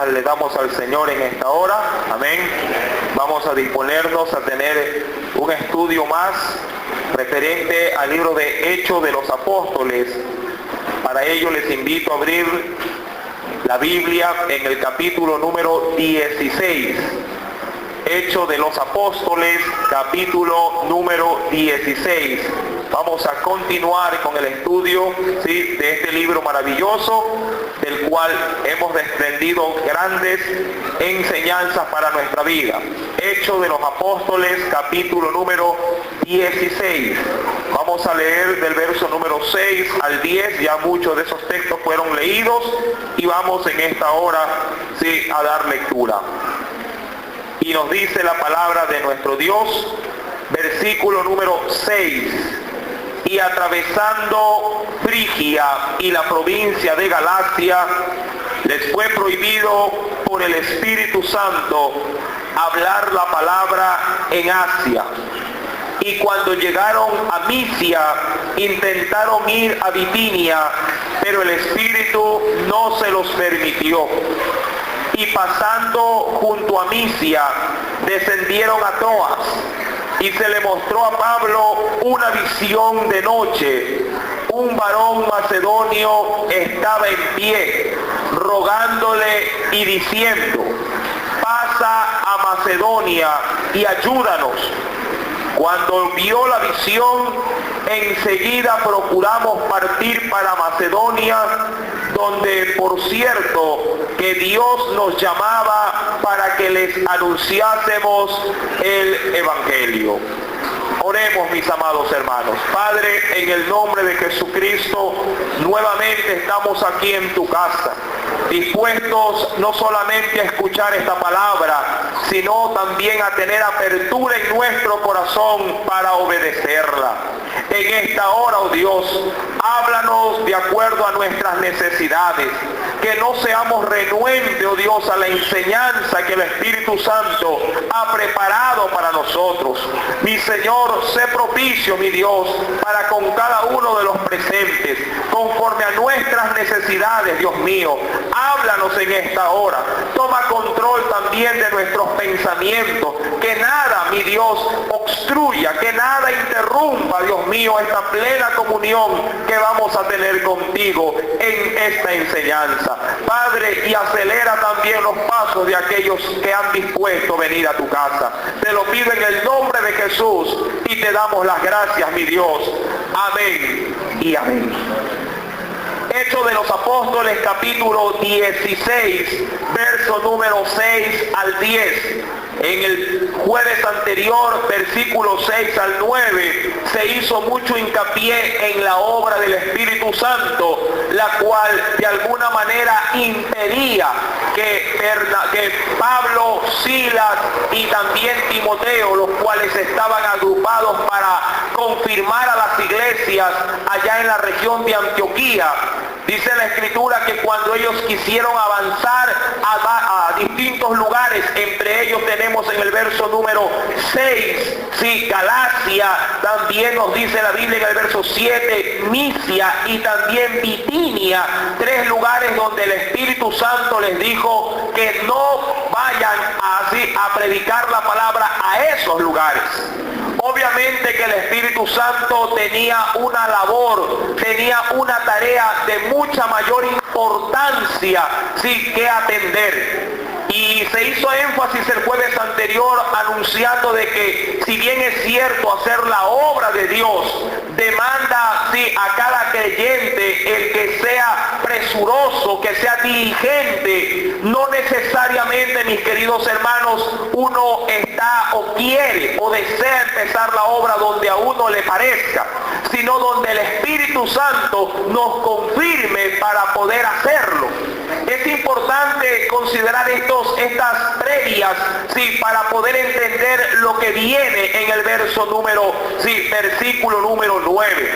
le damos al Señor en esta hora. Amén. Vamos a disponernos a tener un estudio más referente al libro de Hechos de los Apóstoles. Para ello les invito a abrir la Biblia en el capítulo número 16. Hechos de los Apóstoles, capítulo número 16. Vamos a continuar con el estudio, ¿sí?, de este libro maravilloso, del cual hemos desprendido grandes enseñanzas para nuestra vida. Hechos de los Apóstoles, capítulo número 16. Vamos a leer del verso número 6 al 10, ya muchos de esos textos fueron leídos, y vamos en esta hora, ¿sí?, a dar lectura. Y nos dice la palabra de nuestro Dios, versículo número 6. Y atravesando Frigia y la provincia de Galacia, les fue prohibido por el Espíritu Santo hablar la palabra en Asia. Y cuando llegaron a Misia, intentaron ir a Bitinia, pero el Espíritu no se los permitió. Y pasando junto a Misia, descendieron a Troas, y se le mostró a Pablo una visión de noche. Un varón macedonio estaba en pie, rogándole y diciendo: pasa a Macedonia y ayúdanos. Cuando vio la visión, enseguida procuramos partir para Macedonia, donde por cierto que Dios nos llamaba para que les anunciásemos el Evangelio. Oremos, mis amados hermanos. Padre, en el nombre de Jesucristo, nuevamente estamos aquí en tu casa, dispuestos no solamente a escuchar esta palabra, sino también a tener apertura en nuestro corazón para obedecerla. En esta hora, oh Dios, háblanos de acuerdo a nuestras necesidades, que no seamos renuentes, oh Dios, a la enseñanza que el Espíritu Santo ha preparado para nosotros. Mi Señor, sé propicio, mi Dios, para con cada uno de los presentes, conforme a nuestras necesidades, Dios mío. Háblanos en esta hora. Toma control también de nuestros pensamientos. Que nada, mi Dios, obstruya, que nada interrumpa, Dios mío, esta plena comunión que vamos a tener contigo en esta enseñanza. Padre, y acelera también los pasos de aquellos que han dispuesto venir a tu casa. Te lo pido en el nombre de Jesús y te damos las gracias, mi Dios. Amén y amén. Hechos de los Apóstoles, capítulo 16, verso número 6 al 10. En el jueves anterior, versículo 6 al 9, se hizo mucho hincapié en la obra del Espíritu Santo, la cual de alguna manera impedía que Pablo, Silas y también Timoteo, los cuales estaban agrupados para confirmar a las iglesias allá en la región de Antioquía. Dice la Escritura que cuando ellos quisieron avanzar a distintos lugares, entre ellos tenemos en el verso número 6, sí, Galacia, también nos dice la Biblia en el verso 7, Misia y también Bitinia, 3 lugares donde el Espíritu Santo les dijo que no vayan a predicar la palabra a esos lugares. Obviamente que el Espíritu Santo tenía una labor, tenía una tarea de mucha mayor importancia, sí, que atender. Y se hizo énfasis el jueves anterior anunciando de que si bien es cierto hacer la obra de Dios demanda, sí, a cada creyente el que sea presuroso, que sea diligente, no necesariamente, mis queridos hermanos, uno está o quiere o desea empezar la obra donde a uno le parezca, sino donde el Espíritu Santo nos confirme para poder hacerlo. Es importante considerar estas previas, sí, para poder entender lo que viene en el versículo número 9.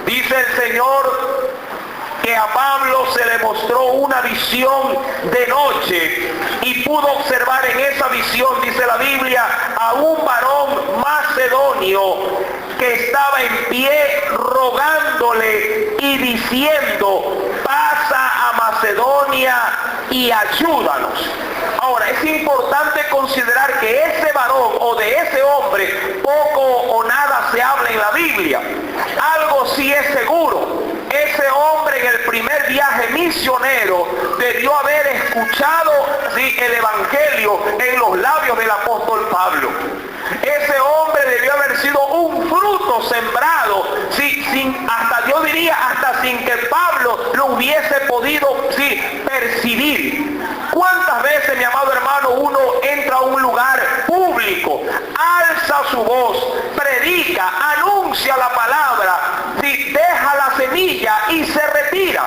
Dice el Señor que a Pablo se le mostró una visión de noche y pudo observar en esa visión, dice la Biblia, a un varón macedonio que estaba en pie rogándole y diciendo: pasa a Macedonia y ayúdanos. Ahora, es importante considerar que ese varón o de ese hombre poco o nada se habla en la Biblia. Algo sí es seguro. Ese hombre en el primer viaje misionero debió haber escuchado el Evangelio en los labios del apóstol Pablo. Ese hombre debió haber sido un fruto sembrado, hasta yo diría, hasta sin que Pablo lo hubiese podido percibir. ¿Cuántas veces, mi amado hermano, uno entra a un lugar público, alza su voz, predica, anuncia la palabra, deja la semilla y se retira?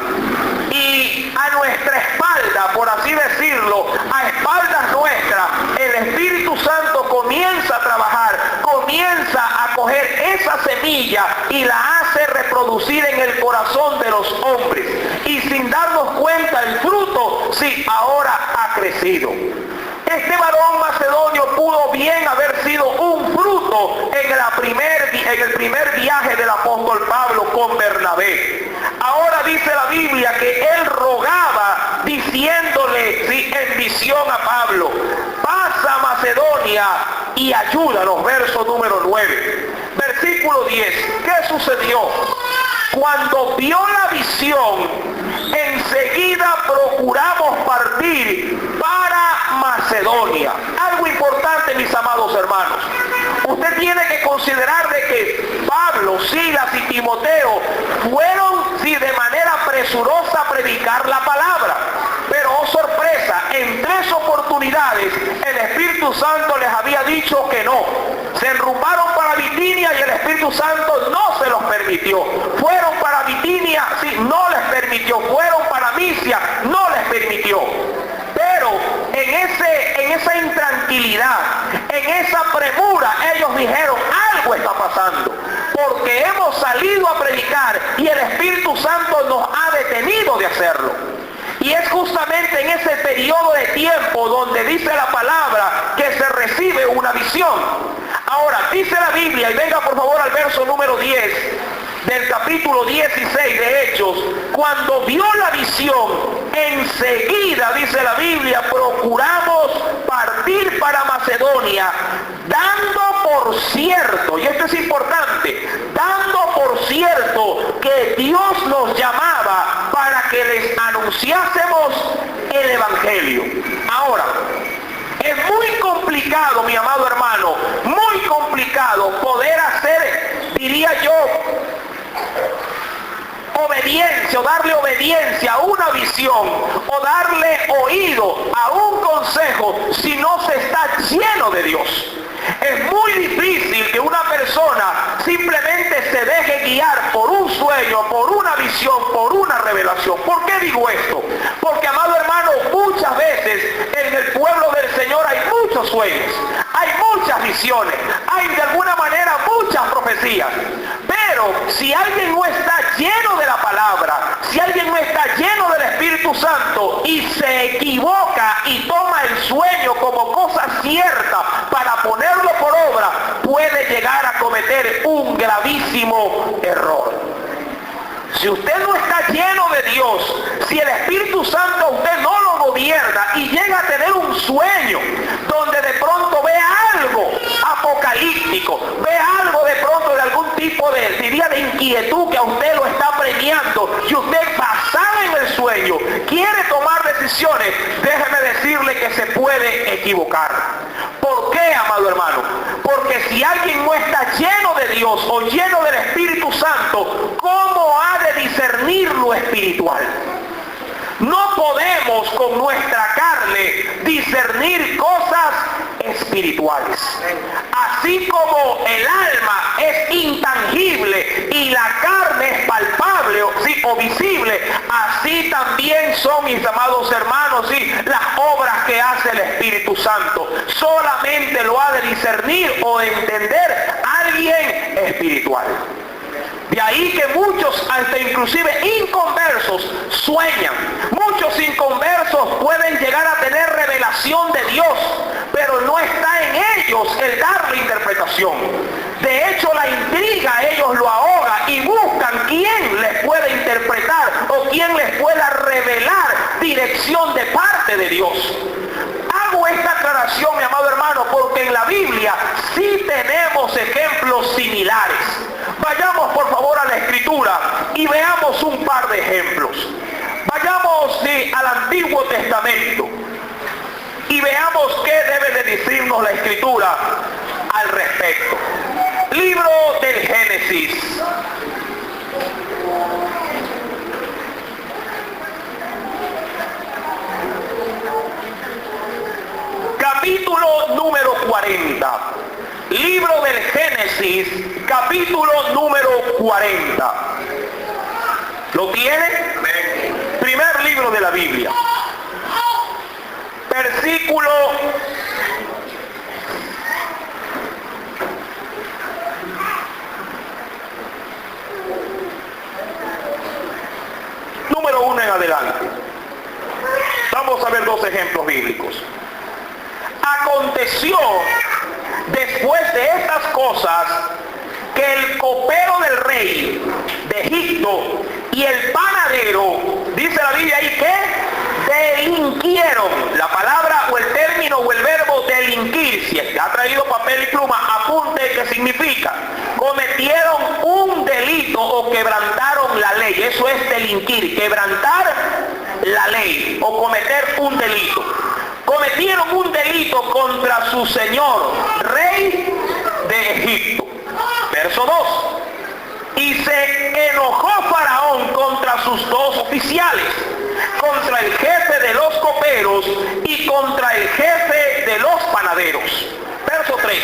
Y a nuestra espalda, por así decirlo, a espaldas nuestras, el Espíritu Santo comienza a trabajar, comienza a coger esa semilla y la hace reproducir en el corazón de los hombres. Y sin darnos cuenta, el fruto, ahora ha crecido. Este varón macedonio pudo bien haber sido un fruto en el primer viaje del apóstol Pablo con Bernabé. Ahora dice la Biblia que él rogaba diciéndole en visión a Pablo: pasa a Macedonia y ayúdanos. Verso número 9. Versículo 10. ¿Qué sucedió? Cuando vio la visión, enseguida procuramos partir para Macedonia. Algo importante, mis amados hermanos. Usted tiene que considerar de que Pablo, Silas y Timoteo fueron de manera presurosa a predicar la palabra. Pero, oh sorpresa, en 3 oportunidades el Espíritu Santo les había dicho que no. Se enrumbaron para Bitinia y el Espíritu Santo no se los permitió. Fueron para Bitinia, no les permitió. Fueron para Misia, no les permitió. Pero en esa intranquilidad, en esa premura, ellos dijeron: algo está pasando, porque hemos salido a predicar y el Espíritu Santo nos ha detenido de hacerlo. Y es justamente en ese periodo de tiempo donde dice la palabra que se recibe una visión. Ahora, dice la Biblia, y venga por favor al verso número 10 del capítulo 16 de Hechos: cuando vio la visión, enseguida, dice la Biblia, procuramos partir para Macedonia, dando por cierto, y esto es importante, dando por cierto que Dios nos llamaba para que les anunciásemos el Evangelio. Ahora, es muy complicado, mi amado hermano, muy complicado poder hacer, diría yo, obediencia o darle obediencia a una visión o darle oído a un consejo si no se está lleno de Dios. Es muy difícil que una persona simplemente se deje guiar por un sueño, por una visión, por una revelación. ¿Por qué digo esto? Porque, amado hermano, muchas veces en el pueblo del Señor hay muchos sueños, hay muchas visiones, hay de alguna manera muchas profecías. Pero si alguien no está lleno de la palabra, si alguien no está lleno del Espíritu Santo y se equivoca y toma el sueño como cosa cierta para ponerlo por obra, puede llegar a cometer un gravísimo error. Si usted no está lleno de Dios, si el Espíritu Santo a usted no lo gobierna y llega a tener un sueño donde de pronto ve algo apocalíptico, ve algo de pronto de algún tipo de inquietud que a usted lo está premiando y usted, basado en el sueño, quiere tomar decisiones, déjeme decirle que se puede equivocar. ¿Por qué, amado hermano? Porque si alguien no está lleno de Dios o lleno del Espíritu Santo, ¿cómo ha de discernir lo espiritual? No podemos con nuestra carne discernir cosas espirituales. Así como el alma es intangible y la carne es palpable o visible, así también son, mis amados hermanos, las obras que hace el Espíritu Santo. Solamente lo ha de discernir o entender alguien espiritual. De ahí que muchos, hasta inclusive inconversos, sueñan. Muchos inconversos pueden llegar a tener revelación de Dios, pero no está en ellos el darle interpretación. De hecho, la intriga a ellos lo ahoga y buscan quién les pueda interpretar o quién les pueda revelar dirección de parte de Dios. Hago esta aclaración, mi amado hermano, porque en la Biblia sí tenemos ejemplos similares. Vayamos por favor a la Escritura y veamos un par de ejemplos. Vayamos al Antiguo Testamento y veamos qué debe de decirnos la Escritura al respecto. Libro del Génesis. Capítulo número 40. Libro del Génesis, capítulo número 40. ¿Lo tiene? Primer libro de la Biblia. Versículo número 1 en adelante. Vamos a ver dos ejemplos bíblicos. Aconteció después de estas cosas que el copero del rey de Egipto y el panadero, dice la Biblia ahí que delinquieron. La palabra o el término o el verbo delinquir, si ha traído papel y pluma, apunte qué significa. Cometieron un delito o quebrantaron la ley. Eso es delinquir, quebrantar la ley o cometer un delito. Cometieron un delito contra su señor, rey de Egipto. Verso 2. Y se enojó Faraón contra sus dos oficiales, contra el jefe de los coperos y contra el jefe de los panaderos. Verso 3.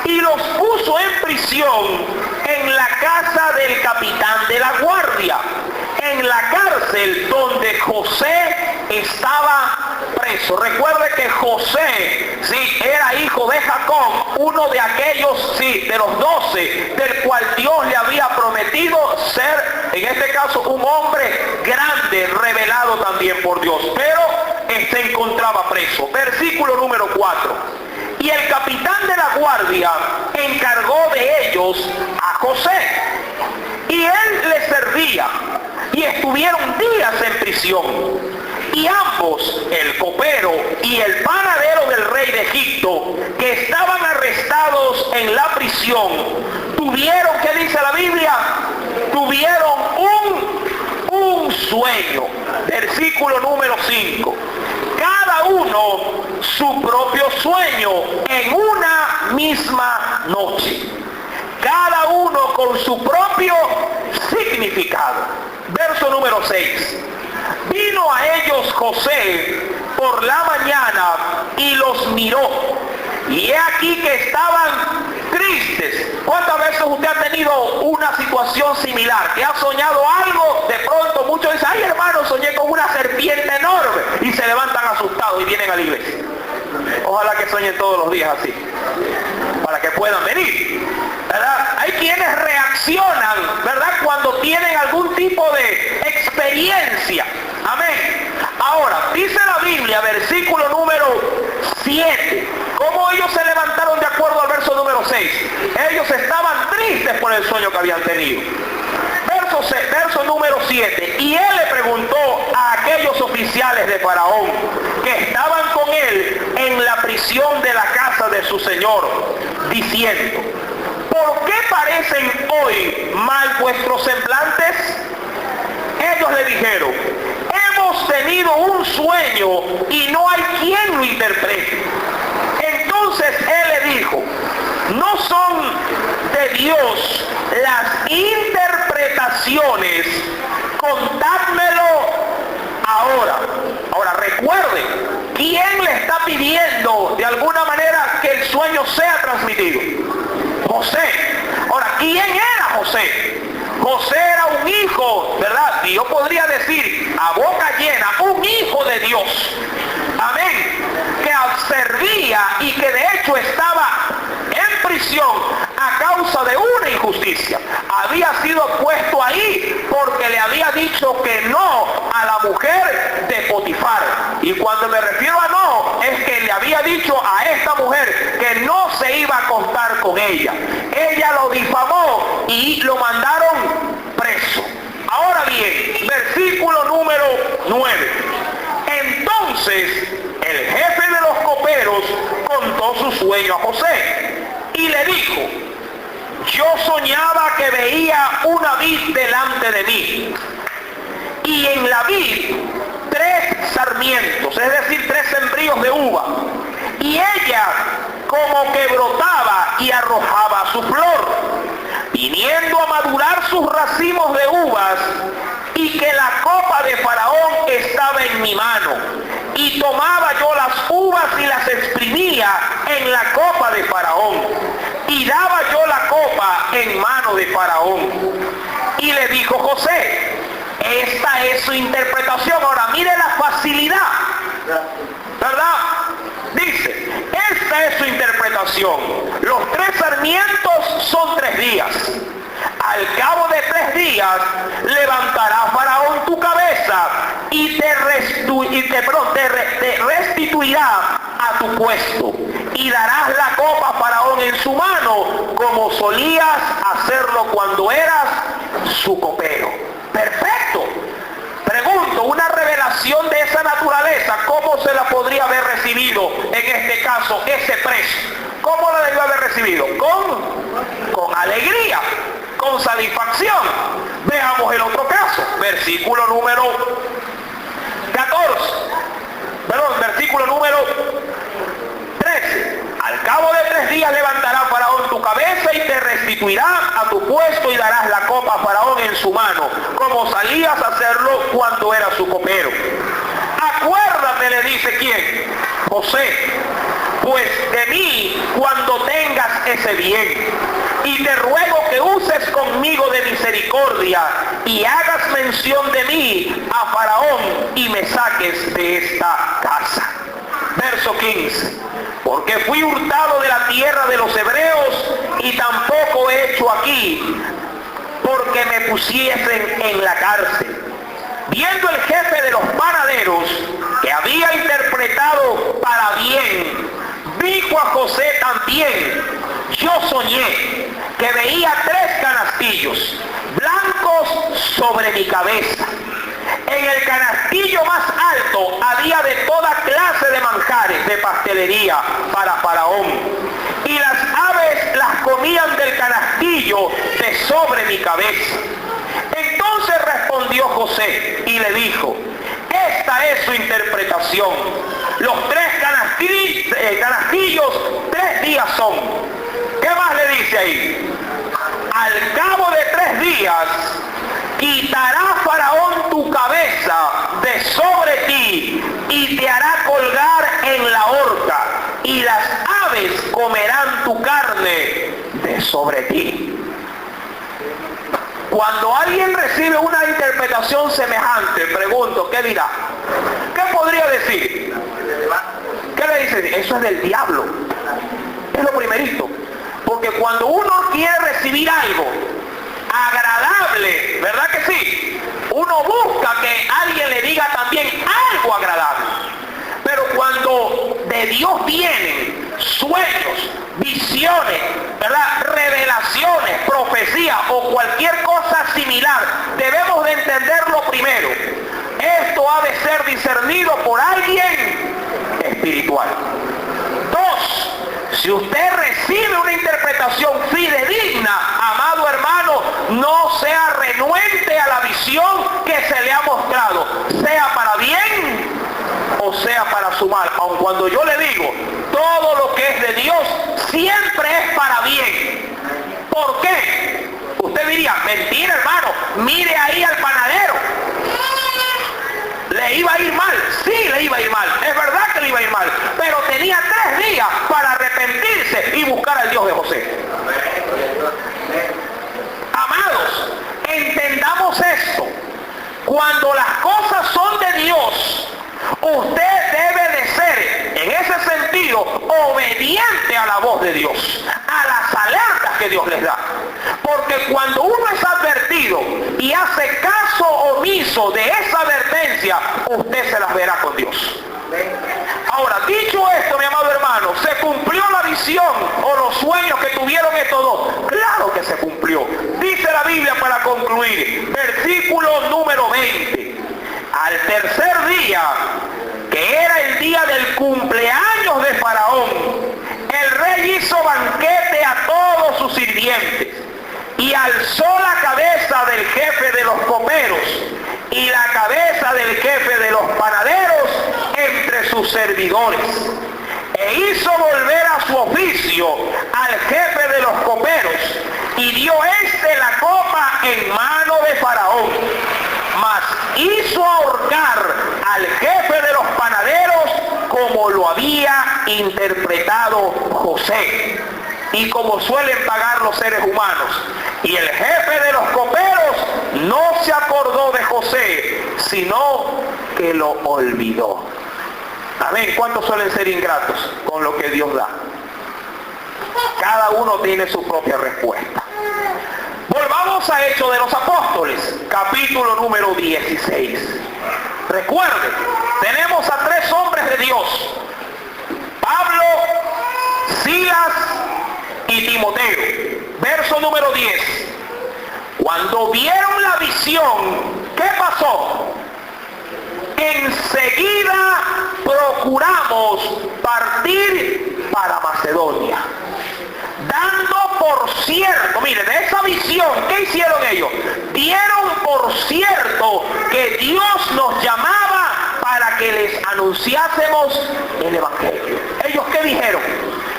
Y los puso en prisión en la casa del capitán de la guardia, en la cárcel donde José estaba preso. Recuerde que José, sí, era hijo de Jacob, uno de aquellos, sí, de los 12, del cual Dios le había prometido ser, en este caso, un hombre grande, revelado también por Dios, pero se encontraba preso. Versículo número 4. Y el capitán de la guardia encargó de ellos a José, y él les servía, y estuvieron días en prisión. Y ambos, el copero y el panadero del rey de Egipto, que estaban arrestados en la prisión, tuvieron, ¿qué dice la Biblia? Tuvieron un sueño. Versículo número 5. Cada uno su propio sueño en una misma noche. Cada uno con su propio significado. Verso número 6. Vino a ellos José por la mañana y los miró. Y he aquí que estaban tristes. ¿Cuántas veces usted ha tenido una situación similar? Que ha soñado algo, de pronto muchos dicen, ay hermano, soñé con una serpiente enorme. Y se levantan asustados y vienen a la iglesia. Ojalá que sueñen todos los días así, para que puedan venir, ¿verdad? Hay quienes reaccionan, ¿verdad?, cuando tienen algún tipo de experiencia. Amén. Ahora, dice la Biblia, versículo número 7, ¿cómo ellos se levantaron de acuerdo al verso número 6? Ellos estaban tristes por el sueño que habían tenido. Verso número 7. Y él le preguntó a aquellos oficiales de Faraón que estaban con él en la prisión de la casa de su señor, diciendo, ¿por qué parecen hoy mal vuestros semblantes? Ellos le dijeron, hemos tenido un sueño y no hay quien lo interprete. Entonces él le dijo, no son de Dios las interpretaciones, contádmelo ahora. Ahora recuerde, ¿quién le está pidiendo de alguna manera que el sueño sea transmitido? José. Ahora, ¿quién era José? José era un hijo, ¿verdad? Y yo podría decir a boca llena, un hijo de Dios. Amén. Que servía y que de hecho estaba en prisión a causa de una injusticia. Había sido puesto ahí porque le había dicho que no a la mujer de Potifar. Y cuando me refiero a no, es que le había dicho a esta mujer que no se iba a acostar con ella. Ella lo difamó y lo mandaron preso. Ahora bien, versículo número 9. hebreos, contó su sueño a José y le dijo: yo soñaba que veía una vid delante de mí, y en la vid 3 sarmientos, es decir, 3 sembríos de uva, y ella como que brotaba y arrojaba su flor, viniendo a madurar sus racimos de uvas, y que la copa de Faraón estaba en mi mano, y tomaba yo las uvas y las exprimía en la copa de Faraón, y daba yo la copa en mano de Faraón. Y le dijo José: esta es su interpretación. Ahora mire la facilidad, ¿verdad? Dice: esta es su interpretación. Los 3 sarmientos son 3 días. Al cabo de 3 días levantará Faraón tu cabeza y te restituirá a tu puesto, y darás la copa a Faraón en su mano, como solías hacerlo cuando eras su copero. Perfecto. Pregunto, una revelación de esa naturaleza, ¿cómo se la podría haber recibido en este caso ese preso? ¿Cómo la debió haber recibido? Con alegría, con satisfacción. Veamos el otro caso, versículo número 14, versículo número 13. Al cabo de 3 días levantará Faraón tu cabeza y te restituirá a tu puesto, y darás la copa a Faraón en su mano, como salías a hacerlo cuando eras su copero. Acuérdate, le dice ¿quién? José, pues de mí cuando tengas ese bien, y te ruego que uses conmigo de misericordia y hagas mención de mí a Faraón y me saques de esta casa. Verso 15. Porque fui hurtado de la tierra de los hebreos, y tampoco he hecho aquí porque me pusiesen en la cárcel. Viendo el jefe de los panaderos que había interpretado para bien, dijo a José también: yo soñé que veía 3 canastillos blancos sobre mi cabeza. En el canastillo más alto había de toda clase de manjares de pastelería para Faraón, y las aves las comían del canastillo de sobre mi cabeza. Entonces respondió José y le dijo: esta es su interpretación. Los 3 canastillos 3 días son. ¿Qué más le dice ahí? Al cabo de 3 días quitará Faraón tu cabeza de sobre ti y te hará colgar en la horca, y las aves comerán tu carne de sobre ti. Cuando alguien recibe una interpretación semejante, pregunto, ¿qué dirá? ¿Qué podría decir? ¿Qué le dice? Eso es del diablo. Es lo primerito. Porque cuando uno quiere recibir algo agradable, ¿verdad que sí? Uno busca que alguien le diga también algo agradable. Pero cuando de Dios vienen sueños, visiones, ¿verdad?, revelaciones, profecías o cualquier cosa similar, debemos de entenderlo primero. Esto ha de ser discernido por alguien espiritual. 2, si usted recibe una interpretación fidedigna, amado hermano, no sea renuente a la visión que se le ha mostrado, sea para bien o sea para su mal. Aun cuando yo le digo, todo lo que es de Dios siempre es para bien. ¿Por qué? Usted diría, mentira hermano, mire ahí al panadero. ¿Le iba a ir mal? Sí, le iba a ir mal. Es verdad que le iba a ir mal. Pero tenía 3 días para arrepentirse y buscar al Dios de José. Amados, entendamos esto. Cuando las cosas son de Dios, usted debe de ser, en ese sentido, obediente a la voz de Dios, a las alertas que Dios les da. Porque cuando uno es advertido y hace caso omiso de esa advertencia, usted se las verá con Dios. Ahora, dicho esto, mi amado hermano, ¿se cumplió la visión o los sueños que tuvieron estos dos? Claro que se cumplió. Dice la Biblia para concluir, versículo número 20. Al tercer día, que era el día del cumpleaños de Faraón, Faraón, el rey hizo banquete a todos sus sirvientes y alzó la cabeza del jefe de los coperos y la cabeza del jefe de los panaderos entre sus servidores. E hizo volver a su oficio al jefe de los coperos y dio la copa en mano de Faraón. Mas hizo ahorcar al jefe de los panaderos como lo había interpretado José y como suelen pagar los seres humanos. Y el jefe de los coperos no se acordó de José, sino que lo olvidó. Amén. ¿Cuántos suelen ser ingratos con lo que Dios da? Cada uno tiene su propia respuesta. Volvamos a Hechos de los Apóstoles, capítulo número 16. Recuerden, tenemos a 3 hombres de Dios: Pablo, Silas y Timoteo. Verso número 10. Cuando vieron la visión, ¿qué pasó? Enseguida procuramos partir para Macedonia, dando por cierto, miren, de esa visión, ¿qué hicieron ellos? Dieron por cierto que Dios nos llamaba para que les anunciásemos el Evangelio. ¿Ellos qué dijeron?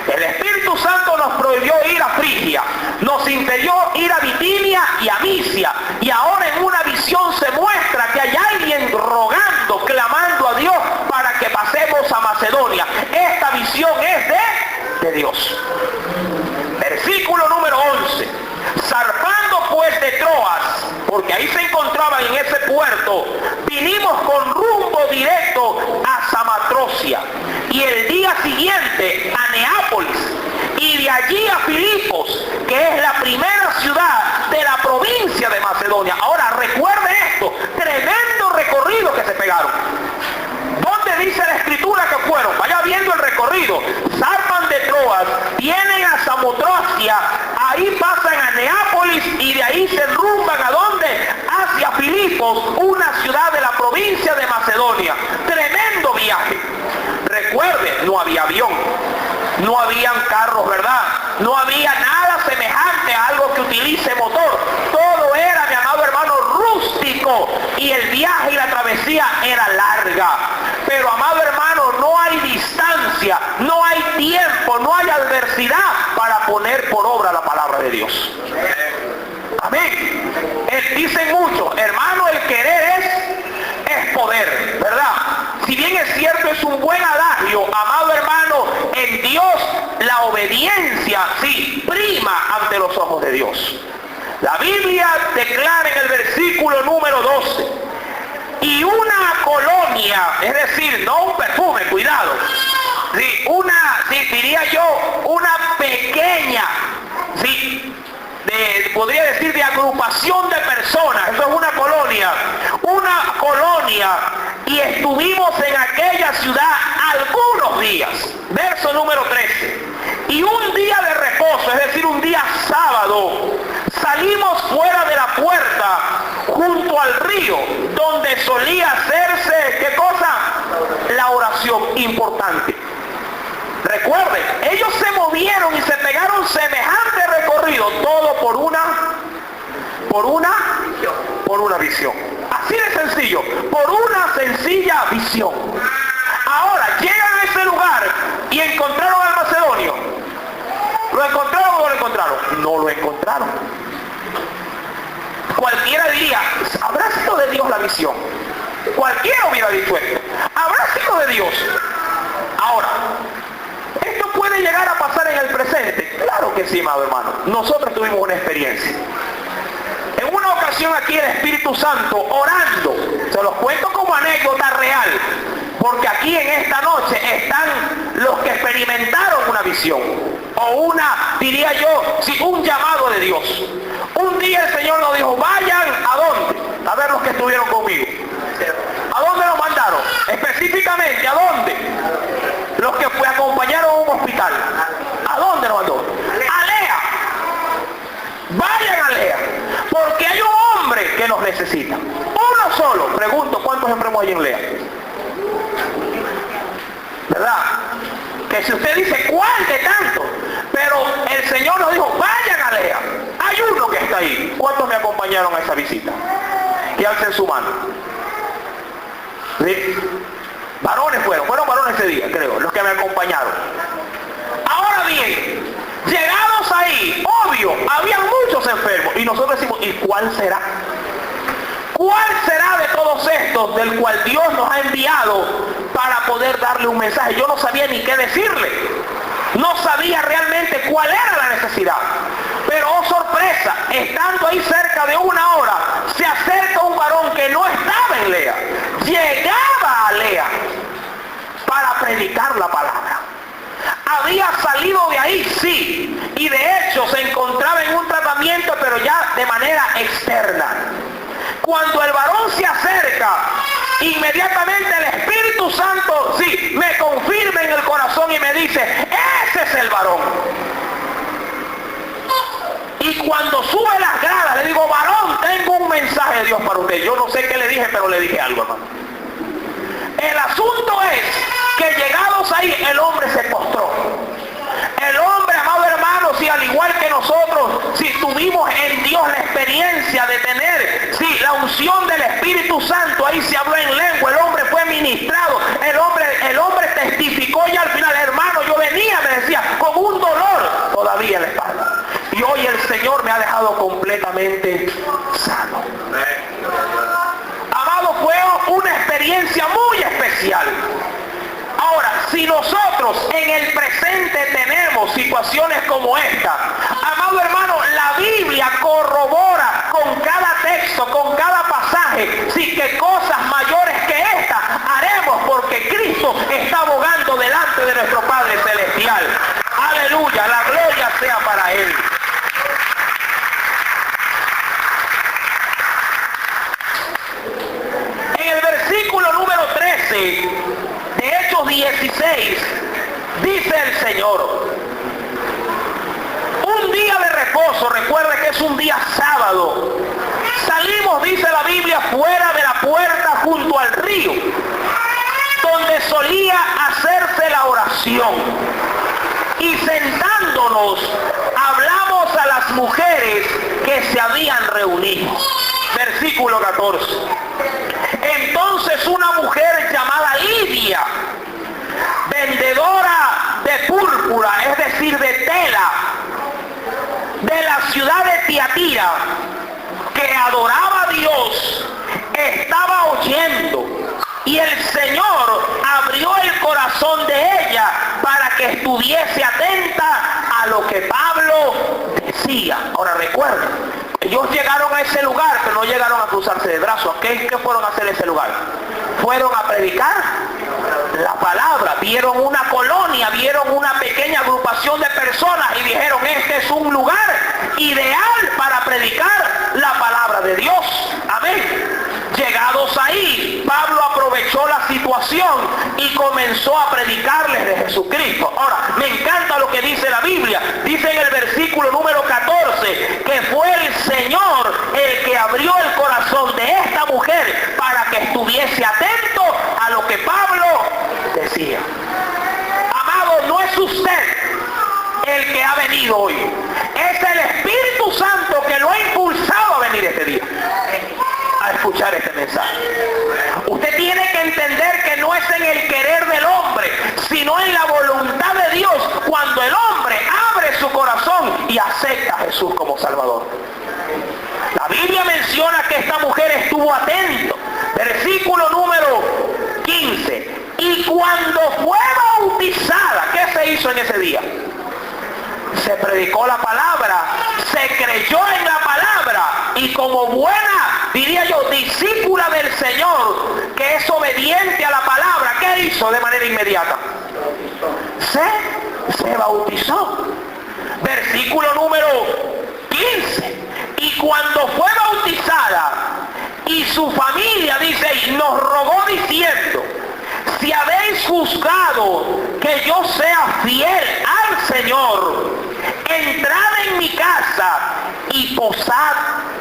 El Espíritu Santo nos prohibió ir a Frigia, nos impidió ir a Bitinia y a Misia, y ahora en una visión se muestra que hay alguien rogando, clamando a Dios para que pasemos a Macedonia. Esta visión es de Dios. Versículo número 11. Zarpando pues de Troas, porque ahí se encontraban en ese puerto, vinimos con rumbo directo a Samatrocia, y el día siguiente a Neápolis, y de allí a Filipos, que es la primera ciudad de la provincia de Macedonia. Ahora recuerde esto, tremendo recorrido que se pegaron. ¿Dónde dice la escritura que fueron? Vaya viendo el recorrido. Zarpan de Troas, vienen a Samotracia, ahí pasan a Neápolis y de ahí se enrumban ¿a dónde? Hacia Filipos, una ciudad de la provincia de Macedonia. Tremendo viaje. Recuerde, no había avión, no habían carros, ¿verdad? No había nada semejante a algo que utilice motor. Todo era, mi amado hermano, rústico, y el viaje y la travesía era larga. Pero, amado hermano, no hay distancia, no hay tiempo, no hay adversidad para poner por obra la palabra de Dios. Amén. Dicen muchos, hermano, el querer es poder, ¿verdad? Si bien es cierto, es un buen adagio, amado hermano, en Dios la obediencia sí prima ante los ojos de Dios. La Biblia declara en el versículo número 12, y una colonia, es decir, no un perfume, cuidado, sí, diría yo, una pequeña, sí, podría decir de agrupación de personas, eso es una colonia, y estuvimos en aquella ciudad algunos días. Verso número 13. Y un día de reposo, es decir, un día sábado, salimos fuera de la puerta junto al río, donde solía hacerse, ¿qué cosa? La oración. Importante. Recuerden, ellos se movieron y se pegaron semejante recorrido, todo por una visión. Así de sencillo, por una sencilla visión. Ahora, llegan a ese lugar y encontraron al macedonio. ¿Lo encontraron o no lo encontraron? No lo encontraron. Cualquiera diría, ¿habrá sido de Dios la visión? Cualquiera hubiera dicho esto. ¿Habrá sido de Dios? Ahora, ¿esto puede llegar a pasar en el presente? Claro que sí, amado hermano. Nosotros tuvimos una experiencia. En una ocasión aquí el Espíritu Santo orando, se los cuento como anécdota real, porque aquí en esta noche están los que experimentaron una visión, o diría yo, sí, un llamado de Dios. Un día el Señor nos dijo, vayan, ¿a dónde? A ver los que estuvieron conmigo. ¿A dónde nos mandaron? Específicamente, ¿a dónde? Los que acompañaron a un hospital. ¿A dónde nos mandó? A Lea. Vayan a Lea, porque hay un hombre que nos necesita. Uno solo. Pregunto, ¿cuántos enfermos hay en Lea? ¿Verdad? Que si usted dice, ¿cuál de tanto? Pero el Señor nos dijo, vayan a Lea. Hay uno que está ahí. ¿Cuántos me acompañaron a esa visita? Y alcen su mano. ¿Sí? Varones fueron varones ese día, creo, los que me acompañaron. Ahora bien, llegados ahí, obvio, había muchos enfermos. Y nosotros decimos, ¿y cuál será? ¿Cuál será de todos estos del cual Dios nos ha enviado para poder darle un mensaje? Yo no sabía ni qué decirle. No sabía realmente cuál era la necesidad. Pero, oh sorpresa, estando ahí cerca de una hora, se acerca un varón que no estaba en Lea. Llegaba a Lea para predicar la palabra. Había salido de ahí, sí, y de hecho se encontraba en un tratamiento, pero ya de manera externa. Cuando el varón se acerca, inmediatamente el Espíritu Santo, sí, me confirma en el corazón y me dice, ese es el varón. Y cuando sube las gradas, le digo, varón, tengo un mensaje de Dios para usted. Yo no sé qué le dije, pero le dije algo, hermano. El asunto es que llegados ahí, el hombre se postró. El hombre, amado hermano, si al igual que nosotros, si tuvimos en Dios la experiencia de tener, sí, la unción del Espíritu Santo, ahí se habló en lengua, el hombre fue ministrado, el hombre testificó y al final, hermano, yo venía, me decía, con un dolor todavía en la espalda. Y hoy el Señor me ha dejado completamente sano. Amado, fue una experiencia muy especial. Ahora, si nosotros en el presente tenemos situaciones como esta, amado hermano, la Biblia corrobora con cada texto, con cada pasaje, sí, que cosas mayores que esta haremos porque Cristo está abogando delante de nuestro Padre Celestial. Aleluya, la gloria sea para Él. En el versículo número 13, de Hechos 16, dice el Señor, un día de reposo, recuerde que es un día sábado, salimos, dice la Biblia, fuera de la puerta junto al río, donde solía hacerse la oración, y sentándonos, hablamos a las mujeres que se habían reunido. Versículo 14. Entonces una mujer llamada Lidia, vendedora de púrpura, es decir, de tela, de la ciudad de Tiatira, que adoraba a Dios, estaba oyendo, y el Señor abrió el corazón de ella para que estuviese atenta a lo que Pablo decía. Ahora recuerden, ellos llegaron a ese lugar, pero no llegaron a cruzarse de brazos. ¿Qué fueron a hacer en ese lugar? Fueron a predicar la palabra. Vieron una colonia, vieron una pequeña agrupación de personas y dijeron, este es un lugar ideal para predicar la palabra de Dios. Amén. Llegados ahí, Pablo aprovechó la situación y comenzó a predicarles de Jesucristo. Ahora, me encanta lo que dice la Biblia. Dice en el versículo número 14 que fue el Señor el que abrió el corazón de esta mujer para que estuviese atento a lo que Pablo decía. Amado, no es usted el que ha venido hoy. Es el Espíritu Santo que lo ha impulsado a venir este día, a escuchar este mensaje. Usted tiene que entender que no es en el querer del hombre, sino en la voluntad de Dios, cuando el hombre abre su corazón y acepta a Jesús como Salvador. La Biblia menciona que esta mujer estuvo atento. Versículo número 15. Y cuando fue bautizada, ¿qué se hizo en ese día? Se predicó la palabra, se creyó en la palabra, y como buena, diría yo, discípula del Señor, que es obediente a la palabra, ¿qué hizo de manera inmediata? Se bautizó. Versículo número 15. Y cuando fue bautizada, y su familia, dice, nos rogó diciendo, si habéis juzgado que yo sea fiel al Señor, entrad en mi casa y posad,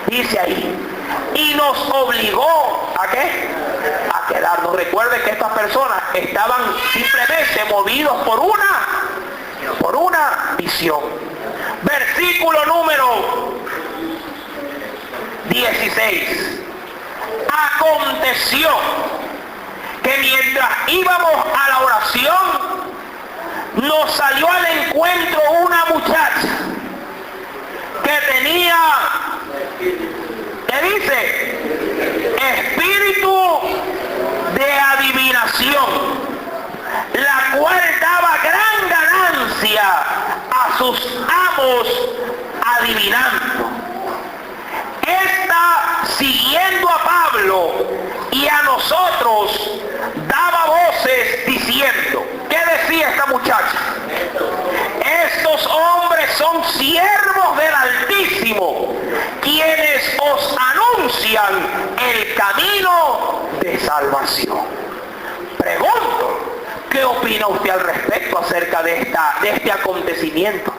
dice ahí. Y nos obligó, ¿a qué? A quedarnos. Recuerden que estas personas estaban simplemente movidos por una Por una visión. Versículo número 16. Aconteció que mientras íbamos a la oración, nos salió al encuentro una muchacha que tenía, ¿qué dice? Espíritu de adivinación, la cual daba gran ganancia a sus amos adivinando. Esta, siguiendo a Pablo y a nosotros, daba voces diciendo, ¿qué decía esta muchacha? Estos hombres son siervos del Altísimo, quienes os anuncian el camino de salvación. Pregunto, ¿qué opina usted al respecto acerca de este acontecimiento?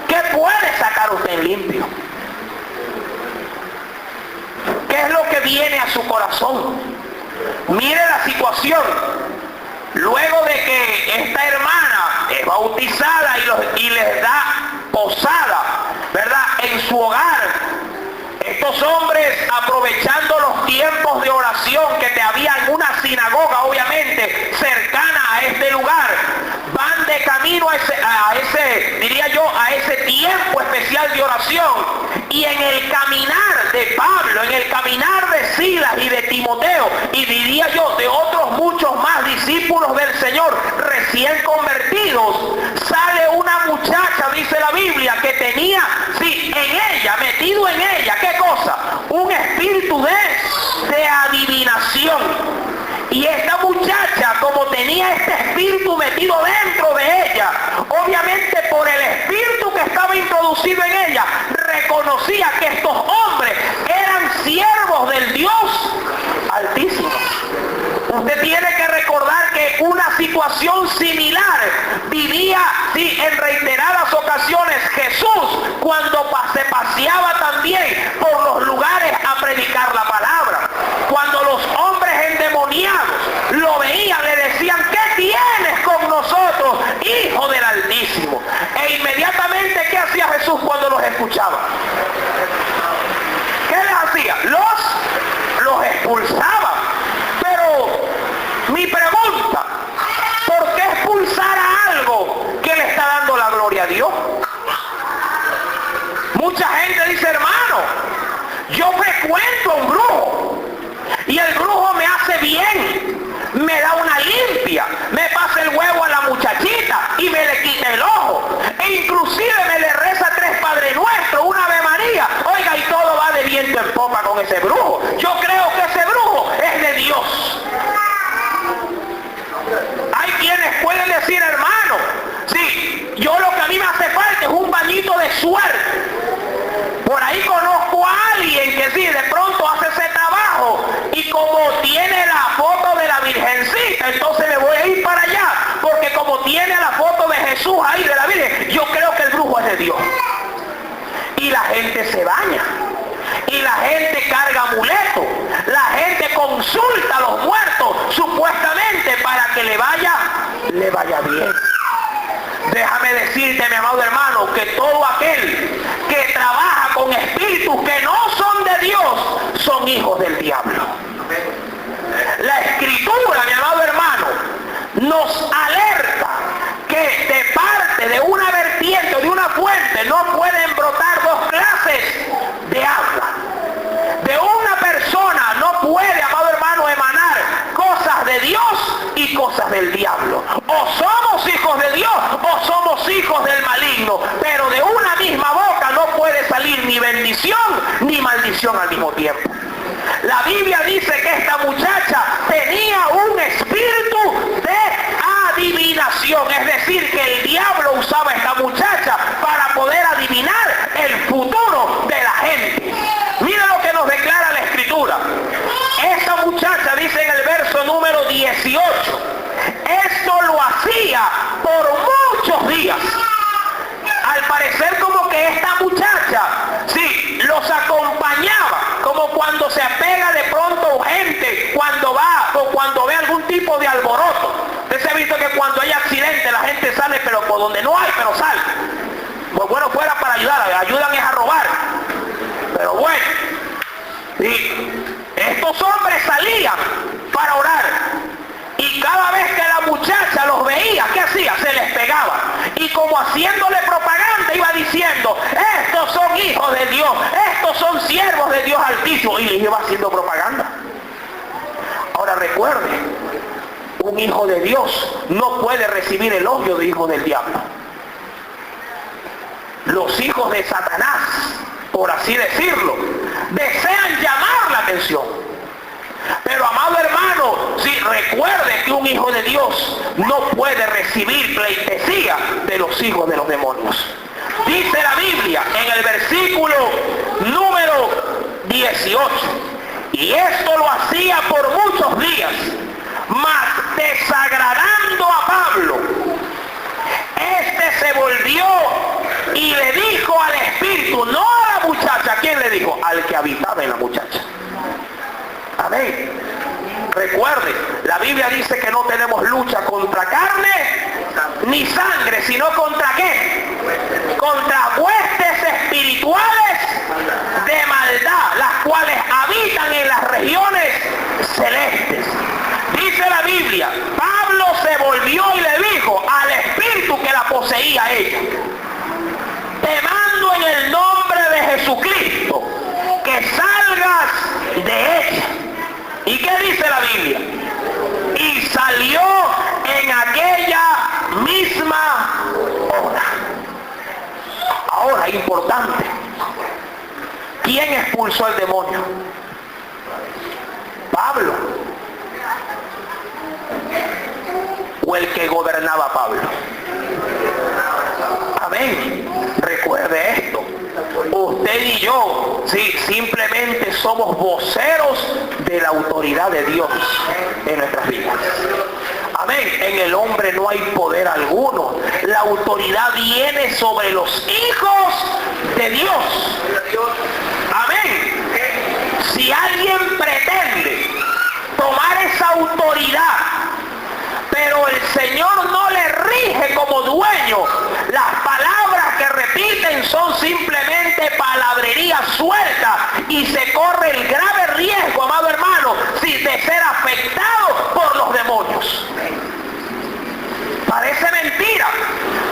¿Qué puede sacar usted en limpio? ¿Qué es lo que viene a su corazón? Mire la situación. Luego de que esta hermana es bautizada y les da posada, ¿verdad?, en su hogar, estos hombres, aprovechando los tiempos de oración que te había en una sinagoga, obviamente, cercana a este lugar, van de camino a ese tiempo especial de oración. Y en el caminar de Pablo, en el caminar de Silas y de Timoteo, y diría yo, de otros muchos más discípulos del Señor recién convertidos, sale una muchacha, dice la Biblia, que tenía, sí, en ella, metido en ella, ¿qué cosa? Un espíritu de adivinación. Y esta muchacha, como tenía este espíritu metido dentro de ella, obviamente por el espíritu que estaba introducido en ella, reconocía que estos hombres eran siervos del Dios Altísimo. Usted tiene que recordar que una situación similar vivía, sí, en reiteradas ocasiones Jesús cuando se paseaba también por los lugares a predicar la palabra. Cuando los hombres endemoniados lo veían, le decían, ¿qué tienes con nosotros, Hijo del Altísimo? E inmediatamente, ¿qué hacía Jesús cuando los escuchaba? ¿Qué les hacía? Los expulsaba. Pero mi pregunta, ¿por qué expulsar a algo que le está dando la gloria a Dios? Mucha gente dice, hermano, yo frecuento a un brujo y el brujo me hace bien, me da una limpia, me pasa el huevo a la muchachita y me le quita el ojo, e inclusive me le reza 3 Padre Nuestro, una Ave María. Oiga, y todo va de viento en popa con ese brujo. Yo creo que ese brujo es de Dios. Hay quienes pueden decir, hermano, sí, yo lo que a mí me hace falta es un bañito de suerte. Por ahí conozco a alguien que sí, de pronto hace ese trabajo y como tiene la foto de la Virgencita, entonces me voy a ir para allá, porque como tiene la foto de Jesús ahí, de la Virgen, yo creo que el brujo es de Dios. Y la gente se baña, y la gente carga amuletos, la gente consulta a los muertos, supuestamente para que le vaya bien. Déjame decirte, mi amado hermano, que todo aquel que trabaja con espíritus que no son de Dios, son hijos del diablo. La Escritura, mi amado hermano, nos alerta que de parte de una vertiente o de una fuente no pueden brotar 2 clases de agua. De una persona no puede, amado hermano, emanar cosas de Dios y cosas del diablo. O somos hijos de Dios o somos hijos del maligno, pero de una misma boca no puede salir ni bendición ni maldición al mismo tiempo. La Biblia dice que esta muchacha tenía un espíritu de adivinación, es decir, que el diablo usaba a esta muchacha para poder adivinar el futuro de la gente. Mira lo que nos declara la Escritura. Esta muchacha dice en el verso número 18, esto lo hacía por muchos días. Al parecer como que esta muchacha, sí, los acompañaba, como cuando se apega de pronto gente, cuando va o cuando ve algún tipo de alboroto. Usted se ha visto que cuando hay accidente la gente sale pero sal. Pues bueno, fuera para ayudar, ayudan es a robar. Pero bueno, y estos hombres salían para orar. Y cada vez que la muchacha los veía, ¿qué hacía? Se les pegaba. Y como haciéndole propaganda iba diciendo, estos son hijos de Dios, estos son siervos de Dios Altísimo. Y les iba haciendo propaganda. Ahora recuerde, un hijo de Dios no puede recibir elogio de hijo del diablo. Los hijos de Satanás, por así decirlo, desean llamar la atención. Pero amado hermano, si recuerde que un hijo de Dios no puede recibir pleitesía de los hijos de los demonios. Dice la Biblia en el versículo número 18, y esto lo hacía por muchos días, mas desagradando a Pablo, este se volvió y le dijo al espíritu, no a la muchacha. ¿Quién le dijo? Al que habitaba en la muchacha. Amén. Recuerde, la Biblia dice que no tenemos lucha contra carne ni sangre, sino contra ¿qué? Contra huestes espirituales de maldad, las cuales habitan en las regiones celestes. Dice la Biblia, Pablo se volvió y le dijo al espíritu que la poseía a ella, te mando en el nombre de Jesucristo que salgas de ella. ¿Y qué dice la Biblia? Y salió en aquella misma hora. Ahora, importante, ¿quién expulsó al demonio? Pablo. ¿O el que gobernaba a Pablo? Amén. Recuerde esto. Usted y yo, sí, simplemente somos voceros de la autoridad de Dios en nuestras vidas. Amén. En el hombre no hay poder alguno. La autoridad viene sobre los hijos de Dios. Amén. Si alguien pretende tomar esa autoridad, pero el Señor no le rige como dueño, las palabras que repiten son simplemente palabrería suelta y se corre el grave riesgo, amado hermano, de ser afectado por los demonios. Parece mentira,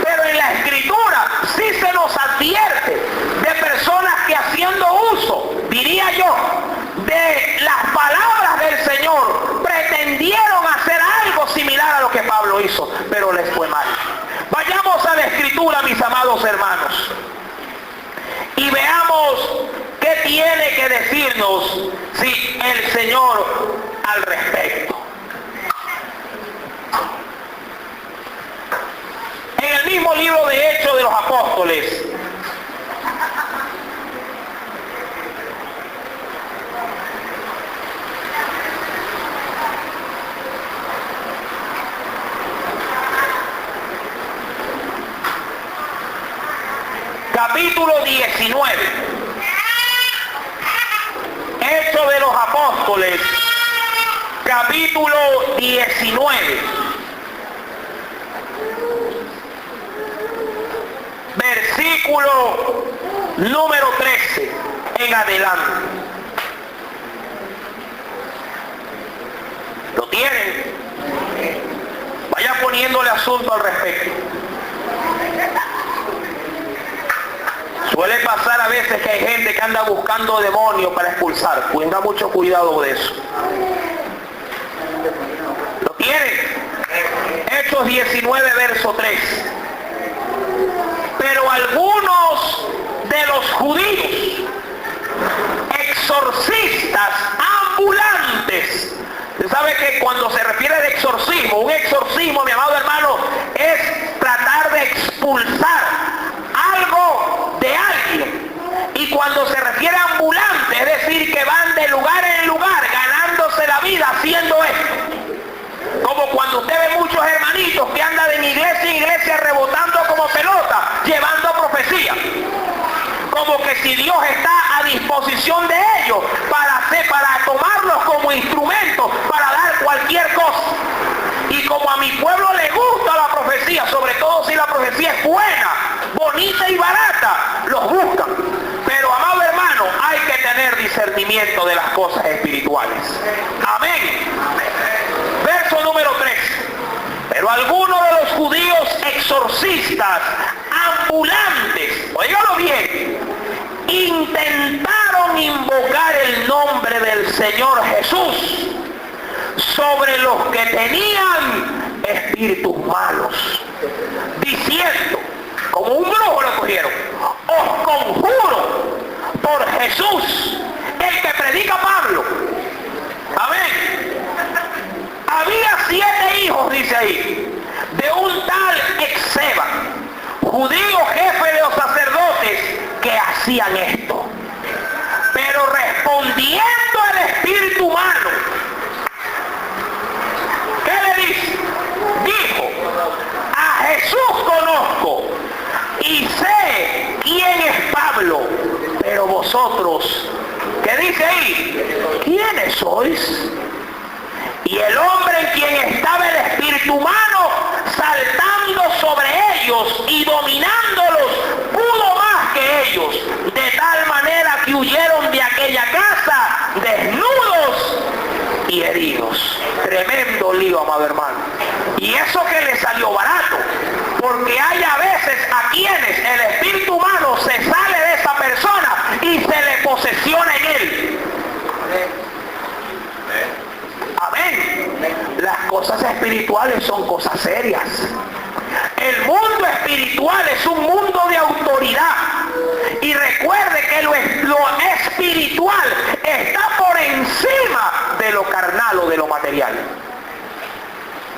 pero en la Escritura sí se nos advierte de personas que haciendo uso, diría yo, de las palabras del Señor, pretendieron hacer algo similar a lo que Pablo hizo, pero les fue mal. Vayamos a la Escritura, mis amados hermanos, y veamos qué tiene que decirnos el Señor al respecto. En el mismo libro de Hechos de los Apóstoles, capítulo 19, Hechos de los Apóstoles, capítulo 19, versículo número 13 en adelante. ¿Lo tienen? Vaya poniéndole asunto al respecto. Suele pasar a veces que hay gente que anda buscando demonios para expulsar. Tenga mucho cuidado de eso. ¿Lo tienen? Hechos 19, verso 3. Pero algunos de los judíos, exorcistas ambulantes. Usted sabe que cuando se refiere de exorcismo, un exorcismo, mi amado hermano, es tratar de expulsar algo de alguien. Y cuando se refiere a ambulante, es decir, que van de lugar en lugar, ganándose la vida haciendo esto. Como cuando usted ve muchos hermanitos que andan de iglesia en iglesia rebotando como pelota, llevando profecía. Como que si Dios está a disposición de ellos para tomarlos como instrumentos para dar cualquier cosa. Y como a mi pueblo le gusta la profecía, sobre todo si la profecía es buena, bonita y barata, los buscan. Pero, amado hermano, hay que tener discernimiento de las cosas espirituales. Amén. Verso número 3. Pero algunos de los judíos exorcistas ambulantes, óigalo bien, intentaron invocar el nombre del Señor Jesús sobre los que tenían espíritus malos, diciendo, como un brujo lo cogieron: os conjuro por Jesús, el que predica Pablo. Amén. Había 7 hijos, dice ahí, de un tal Exeba, judío jefe de los sacerdotes, que hacían esto. Pero respondiendo al espíritu humano, ¿qué le dice? Dijo: a Jesús conozco y sé quién es Pablo, pero vosotros, ¿qué dice ahí? ¿Quiénes sois? Y el hombre en quien estaba el espíritu humano, saltando sobre ellos y dominándolos, pudo más que ellos, de tal manera que huyeron de aquella casa desnudos y heridos. Tremendo lío, amado hermano. Y eso que le salió barato, porque hay a veces a quienes el espíritu humano se sale de esa persona y se le posesiona en él. Amén. Las cosas espirituales son cosas serias. El mundo espiritual es un mundo de autoridad. Y recuerde que lo espiritual está por encima de lo carnal o de lo material.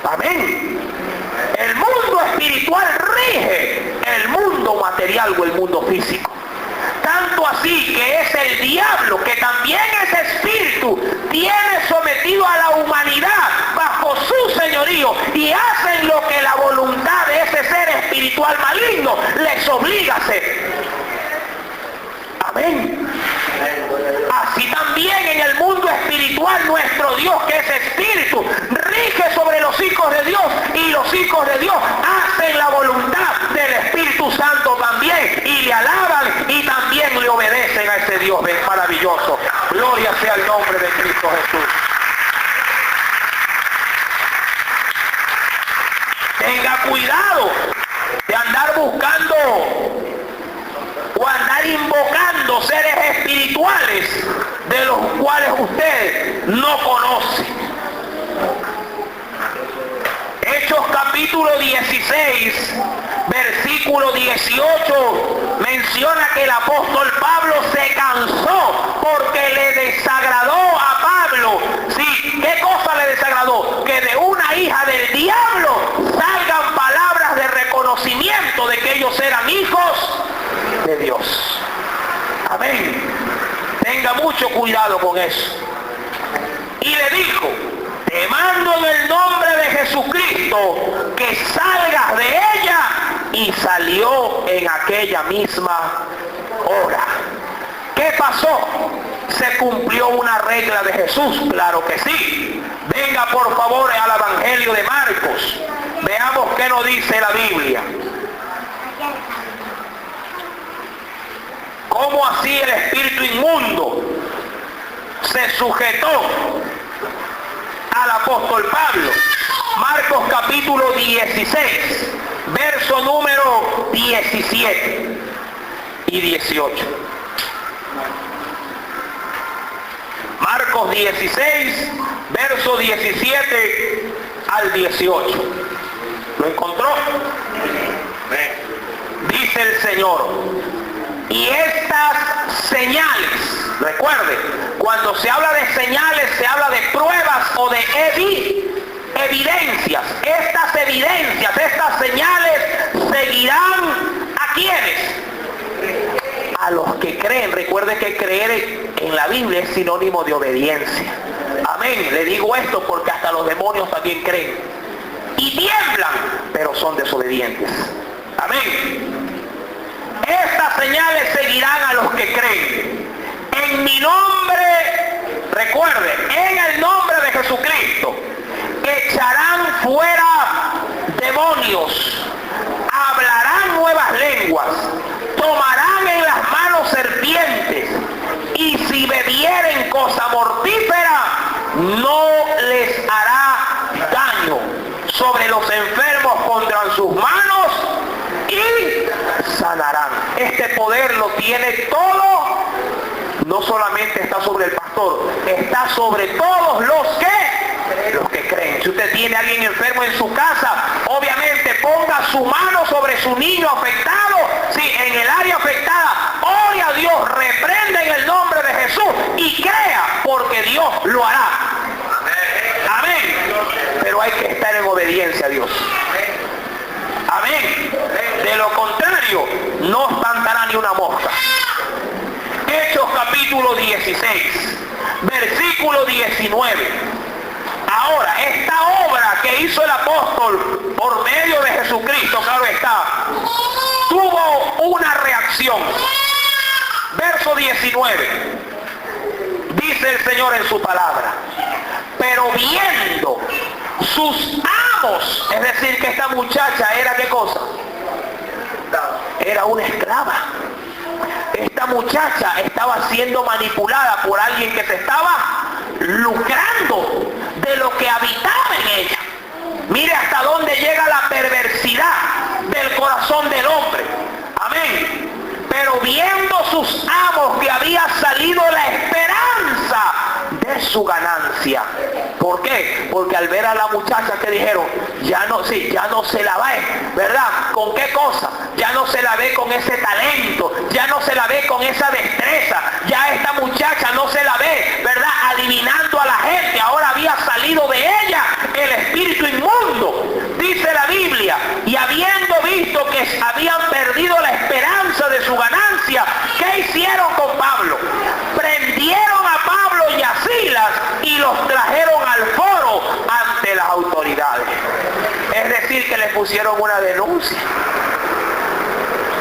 Amén. El mundo espiritual rige el mundo material o el mundo físico. Tanto así que es el diablo, que también es espíritu, tiene sometido a la humanidad bajo su señorío, y hacen lo que la voluntad de ese ser espiritual maligno les obliga a hacer. Amén. Así también en el mundo espiritual nuestro Dios, que es espíritu, rige sobre los hijos de Dios, y los hijos de Dios hacen la voluntad del Espíritu Santo también, y le alaban y también le obedecen a ese Dios maravilloso. Gloria sea el nombre de Cristo Jesús. Tenga cuidado de andar buscando o andar invocando seres espirituales de los cuales usted no conoce. Hechos capítulo 16, versículo 18, menciona que el apóstol Pablo se cansó porque le desagradó a Pablo. Sí, ¿qué cosa le desagradó? Que de una hija del diablo salgan palabras de reconocimiento de que ellos eran hijos de Dios. Amén. Tenga mucho cuidado con eso. Y le dijo: te mando en el nombre de Jesucristo que salgas de ella. Y salió en aquella misma hora. ¿Qué pasó? ¿Se cumplió una regla de Jesús? Claro que sí. Venga por favor al Evangelio de Marcos. Veamos qué nos dice la Biblia. ¿Cómo así el espíritu inmundo se sujetó al apóstol Pablo? Marcos capítulo 16, verso número 17 y 18. Marcos 16, verso 17 al 18. ¿Lo encontró? Dice el Señor: y estas señales, recuerde, cuando se habla de señales se habla de pruebas o de evidencias. Estas evidencias, estas señales seguirán ¿a quiénes? A los que creen. Recuerde que creer en la Biblia es sinónimo de obediencia. Amén. Le digo esto porque hasta los demonios también creen y tiemblan, pero son desobedientes. Amén. Estas señales seguirán a los que creen. En mi nombre, recuerde, en el nombre de Jesucristo, echarán fuera demonios, hablarán nuevas lenguas, tomarán en las manos serpientes, y si bebieren cosa mortífera, no les hará daño. Sobre los enfermos pondrán sus manos y sanarán. Este poder lo tiene todo. No solamente está sobre el pastor, está sobre todos los que creen. Si usted tiene a alguien enfermo en su casa, obviamente ponga su mano sobre su niño afectado. Sí, en el área afectada, ore a Dios, reprenda en el nombre de Jesús y crea, porque Dios lo hará. Amén. Pero hay que estar en obediencia a Dios. Amén. De lo contrario, no espantará ni una mosca. Hechos capítulo 16, versículo 19. Ahora, esta obra que hizo el apóstol por medio de Jesucristo, claro está, tuvo una reacción. Verso 19. Dice el Señor en su palabra: pero viendo sus amos, es decir, que esta muchacha era ¿qué cosa? Era una esclava. Esta muchacha estaba siendo manipulada por alguien que se estaba lucrando de lo que habitaba en ella. Mire hasta dónde llega la perversidad del corazón del hombre. Amén. Pero viendo sus amos que había salido la esperanza de su ganancia. ¿Por qué? Porque al ver a la muchacha que dijeron, ya no se la ve, ¿verdad? ¿Con qué cosa? Ya no se la ve con ese talento, ya no se la ve con esa destreza, ya esta muchacha no se la ve, ¿verdad? Adivinando a la gente. Ahora había salido de ella el espíritu inmundo. Dice la Biblia, y habiendo visto que habían perdido la esperanza de su ganancia, ¿qué hicieron con Pablo? Prendieron a Pablo y a Silas y los trajeron al foro ante las autoridades. Es decir, que le pusieron una denuncia.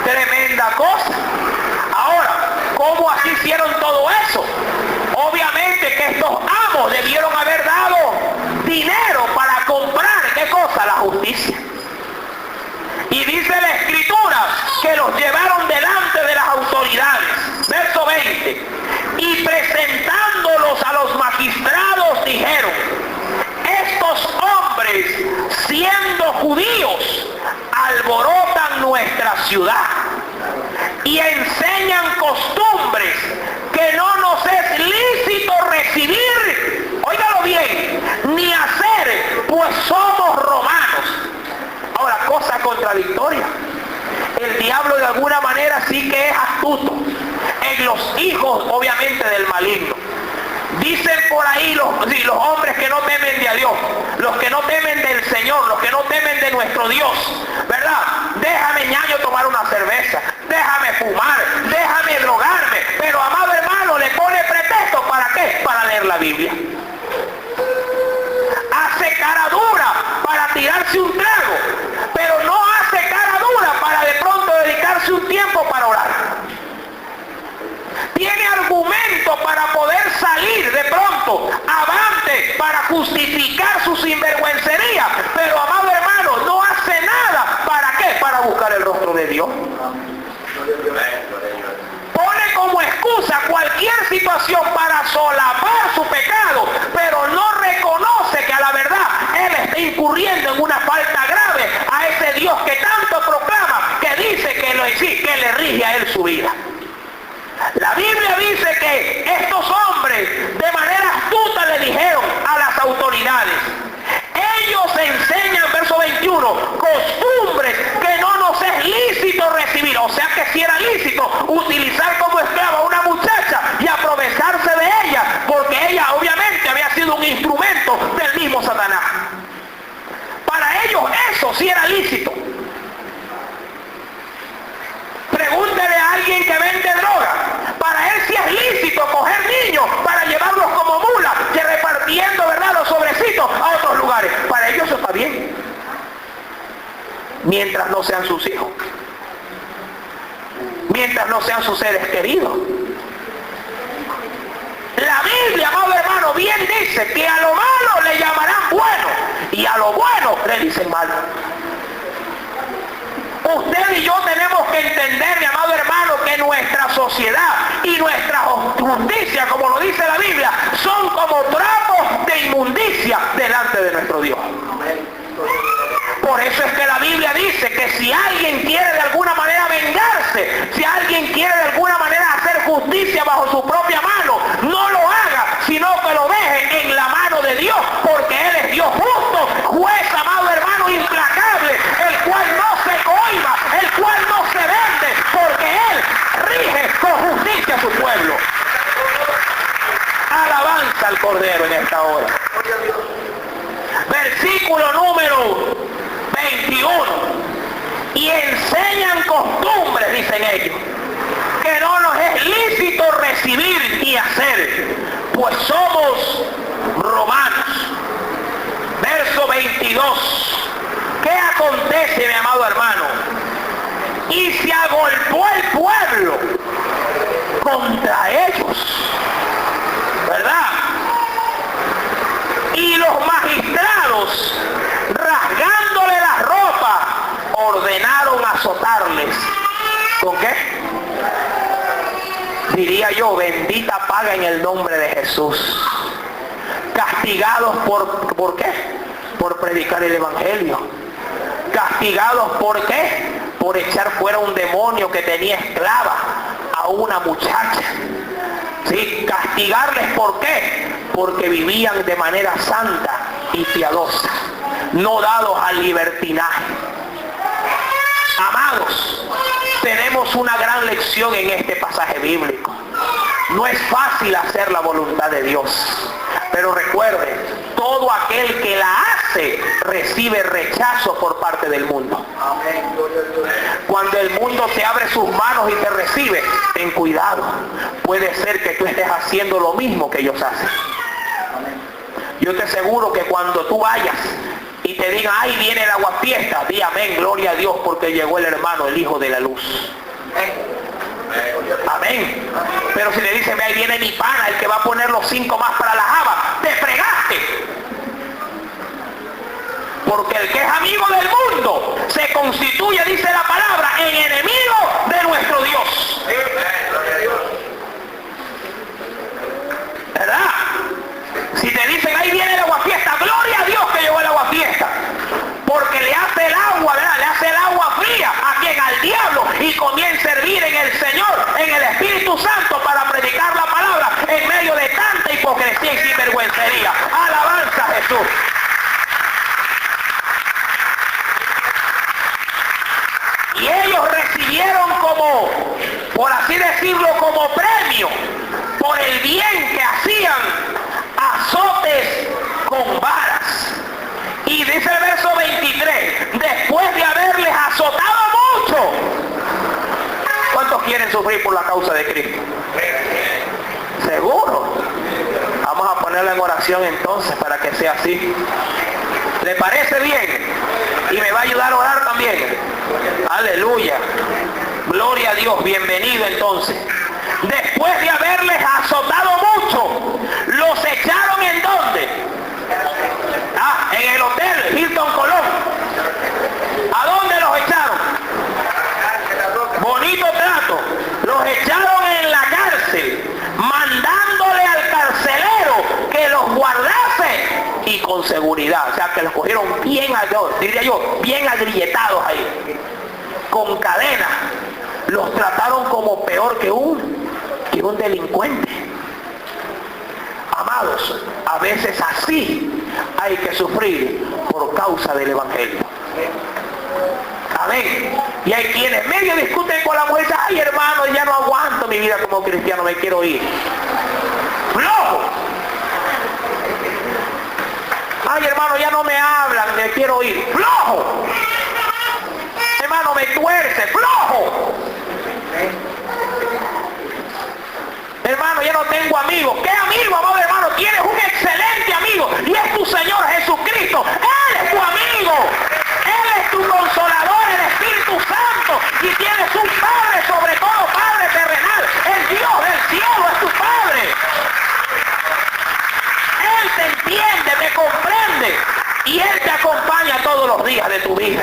Tremenda cosa. Ahora, ¿cómo así hicieron todo eso? Obviamente que estos amos debieron haber dado dinero para comprar, ¿qué cosa? La justicia. Y dice la Escritura que los llevaron delante de las autoridades. Verso 20. Y presentándolos a los magistrados dijeron: estos hombres, siendo judíos, alborotan nuestra ciudad y enseñan costumbres que no nos es lícito recibir, óigalo bien, ni hacer, pues somos romanos. Ahora, cosa contradictoria. El diablo de alguna manera sí que es astuto en los hijos, obviamente, del maligno. Dicen por ahí los hombres que no temen de a Dios, los que no temen del Señor, los que no temen de nuestro Dios, ¿verdad? Déjame, ñaño, tomar una cerveza, déjame fumar, déjame drogarme, pero amado hermano, le pone pretexto, ¿para qué? Para leer la Biblia. Hace cara dura para tirarse un trago, pero no hace cara dura para de pronto dedicarse un tiempo para orar. Tiene argumento para poder salir de pronto avante para justificar su sinvergüencería, pero amado hermano, no hace nada. ¿Para qué? Para buscar el rostro de Dios. Pone como excusa cualquier situación para solapar su pecado, pero no reconoce que a la verdad él está incurriendo en una falta grave a ese Dios que tanto proclama, que dice que le rige a él su vida. La Biblia dice que estos hombres de manera astuta le dijeron a las autoridades: ellos enseñan, verso 21, costumbres que no nos es lícito recibir. O sea que si era lícito utilizar como esclava a una muchacha y aprovecharse de ella, porque ella obviamente había sido un instrumento del mismo Satanás. Para ellos eso sí era lícito. Pregúntele a alguien que vende droga. Para él sí es lícito coger niños para llevarlos como mulas, que repartiendo, ¿verdad?, los sobrecitos a otros lugares. Para ellos eso está bien. Mientras no sean sus hijos. Mientras no sean sus seres queridos. La Biblia, amado hermano, bien dice que a lo malo le llamarán bueno y a lo bueno le dicen mal. Usted y yo tenemos que entender, mi amado hermano, que nuestra sociedad y nuestra justicia, como lo dice la Biblia, son como trapos de inmundicia delante de nuestro Dios. Por eso es que la Biblia dice que si alguien quiere de alguna manera vengarse, si alguien quiere de alguna manera hacer justicia bajo su propia mano, no lo haga, sino que lo deje en la mano de Dios, porque Él es Dios justo, juez, amado hermano, implacable, el cual no se cohíba, el cual no se vende, porque Él rige con justicia a su pueblo. Alabanza al Cordero en esta hora. Versículo número 21. Y enseñan costumbres, dicen ellos, que no nos es lícito recibir y hacer, pues somos romanos. Verso 22. ¿Qué acontece, mi amado hermano? Y se agolpó el pueblo contra ellos, ¿verdad? Y los magistrados, rasgándole la ropa, ordenaron azotarles. ¿Con qué? Diría yo, bendita paga en el nombre de Jesús. Castigados ¿por qué? Por predicar el evangelio. Castigados ¿por qué? Por echar fuera un demonio que tenía esclava a una muchacha. ¿Sí? Castigarles ¿por qué? Porque vivían de manera santa y piadosa, no dados al libertinaje. Amados, tenemos una gran lección en este pasaje bíblico. No es fácil hacer la voluntad de Dios, pero recuerden, todo aquel que la hace recibe rechazo por parte del mundo. Cuando el mundo te abre sus manos y te recibe, ten cuidado, puede ser que tú estés haciendo lo mismo que ellos hacen. Yo te aseguro que cuando tú vayas y te digan, ahí viene el aguafiesta, di amén, gloria a Dios, porque llegó el hermano, el Hijo de la Luz. Amén. Pero si le dicen, ahí viene mi pana, el que va a poner los 5 más para la java, te fregaste. Porque el que es amigo del mundo se constituye, dice la palabra, en enemigo de nuestro Dios. ¿Verdad? Si te dicen, ahí viene el aguafiesta, gloria a Dios que llegó el aguafiesta. Porque le hace el agua, ¿verdad? Le hace el agua fría a quien al diablo y comienza a servir en el Señor, en el Espíritu Santo, para predicar la palabra en medio de tanta hipocresía y sinvergüencería. Alabanza a Jesús. Y ellos recibieron como, por así decirlo, como premio por el bien que hacían, azotes con varas. Y dice el verso 23, después de haberles azotado mucho. ¿Cuántos quieren sufrir por la causa de Cristo? ¿Seguro? Vamos a ponerla en oración entonces para que sea así. ¿Le parece bien? Y me va a ayudar a orar también. Aleluya. Gloria a Dios. Bienvenido entonces. Después de haberles azotado mucho, los echaron ¿en dónde? En el hotel Hilton Colón. ¿A dónde los echaron? Bonito trato. Los echaron en la cárcel, mandándole al carcelero que los guardase y con seguridad. O sea, que los cogieron bien, diría yo, bien agrilletados ahí, con cadenas. Los trataron como peor que un delincuente. Amados, a veces así hay que sufrir por causa del evangelio. Amén. Y hay quienes medio discuten con la mujer, ay hermano, ya no aguanto mi vida como cristiano, me quiero ir. ¡Flojo! Ay hermano, ya no me hablan, me quiero ir. ¡Flojo! Hermano, me tuerce. ¡Flojo! Hermano, ya no tengo amigos. ¿Qué amigo, amado hermano? Tienes un excelente amigo y es tu Señor Jesucristo. Él es tu amigo. Él es tu consolador, el Espíritu Santo. Y tienes un Padre, sobre todo Padre terrenal. El Dios del cielo es tu Padre. Él te entiende, te comprende. Y Él te todos los días de tu vida.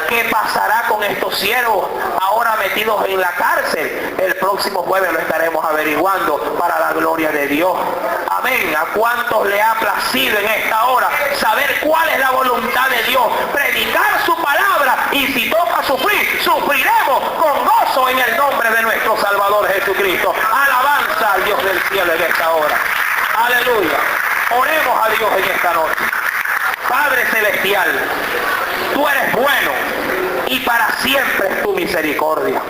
¿Qué pasará con estos siervos ahora metidos en la cárcel? El próximo jueves lo estaremos averiguando para la gloria de Dios. Amén. ¿A cuántos le ha placido en esta hora saber cuál es la voluntad de Dios? Predicar su palabra, y si toca sufrir, sufriremos con gozo en el nombre de nuestro Salvador Jesucristo. Alabanza al Dios del cielo en esta hora. Aleluya. Oremos a Dios en esta noche. Padre celestial, tú eres bueno y para siempre es tu misericordia.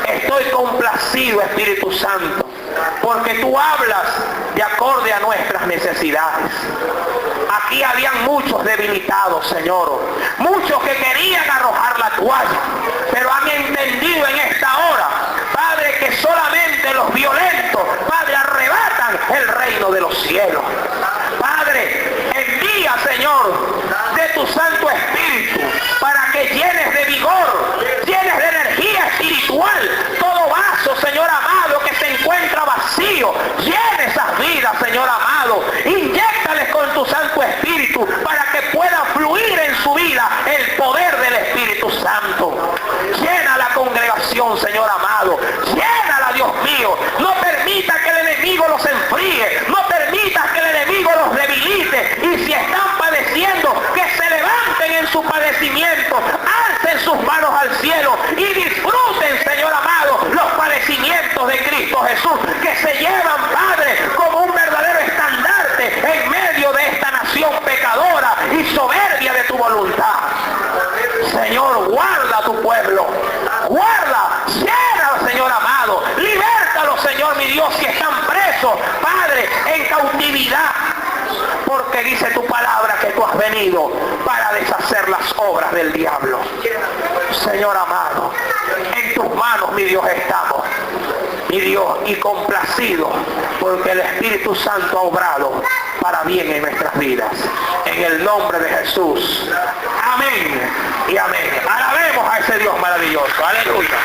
Estoy complacido, Espíritu Santo, porque tú hablas de acorde a nuestras necesidades. Aquí habían muchos debilitados, Señor, muchos que querían arrojar la toalla, pero han entendido en esta hora, Padre, que solamente los violentos, Padre, arrebatan el reino de los cielos. Padre, envía, Señor, de tu Santo Espíritu para que llenes de vigor, llenes de energía espiritual todo vaso, Señor amado, que se encuentra vacío. Llene esas vidas, Señor amado. Inyéctales con tu Santo Espíritu para que pueda fluir en su vida el poder del Espíritu Santo. Llena la congregación, Señor amado. Llénala, Dios mío. No permita que el enemigo los enfríe. No permita que el enemigo los debilite. Y si están padeciendo, que se levanten en su padecimiento. Alcen sus manos al cielo y disfruten, Señor amado, los padecimientos de Cristo Jesús, que se llevan, Padre, como un verdadero estandarte en medio de esta nación pecadora y soberbia de tu voluntad. Señor, guarda a tu pueblo, guarda, llénalo, Señor amado, libértalo, Señor mi Dios, si están presos, Padre, en cautividad, porque dice tu palabra que tú has venido para deshacer las obras del diablo. Señor amado, en tus manos, mi Dios, estamos, mi Dios, y complacido, porque el Espíritu Santo ha obrado para bien en nuestras vidas. En el nombre de Jesús. Amén y amén. Alabemos a ese Dios maravilloso. Aleluya.